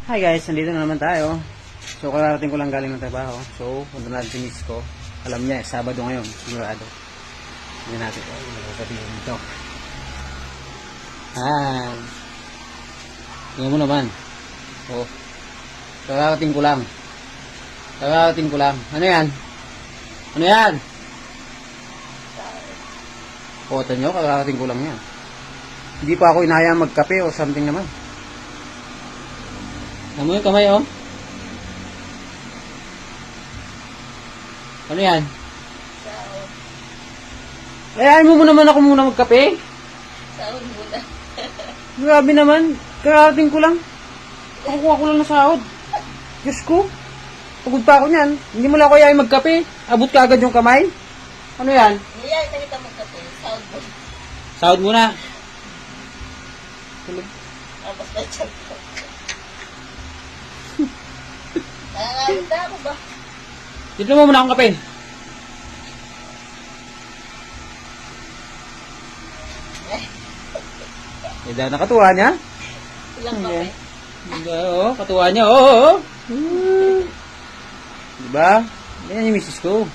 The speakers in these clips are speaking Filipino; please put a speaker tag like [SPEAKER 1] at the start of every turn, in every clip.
[SPEAKER 1] Hi guys, nandito na naman tayo. So, kararating ko lang galing ng trabaho. So, punta natin si miss ko. Alam niya, Sabado ngayon. Sigurado. Hindi natin ito. Hindi natin sabihin dito. Tingnan mo naman. Oh. Kararating ko lang. Kararating ko lang. Ano yan? Ano yan? Kota nyo, kararating ko lang yan. Hindi pa ako inahayang magkape o something naman. Ano yung kamay, oh? Ano yan?
[SPEAKER 2] Saon.
[SPEAKER 1] Ayayin mo naman ako muna magkape.
[SPEAKER 2] Saon muna.
[SPEAKER 1] Grabe naman. Karating ko lang. Kukuha ko lang na sahod. Diyos ko. Pagod pa ako niyan. Hindi mo lang ako ayayin magkape. Abot ka agad yung kamay. Ano yan?
[SPEAKER 2] Niyay, kita magkape. Saon mo.
[SPEAKER 1] Sahod muna.
[SPEAKER 2] Tapos na chat ko. Nangangalit na ako ba?
[SPEAKER 1] Dito mo muna akong kape. Eh, daw nakatuwa niya.
[SPEAKER 2] Ilang kape?
[SPEAKER 1] Oo, katuwa niya. Oo. Diba? Yan yung misis ko.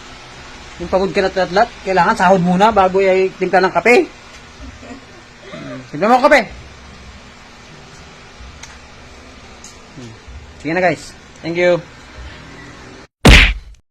[SPEAKER 1] Yung pagod ka na tatlat, kailangan sahod muna bago ay timpla ng kape. Timpla mo ako kape. Sige na guys. Thank you.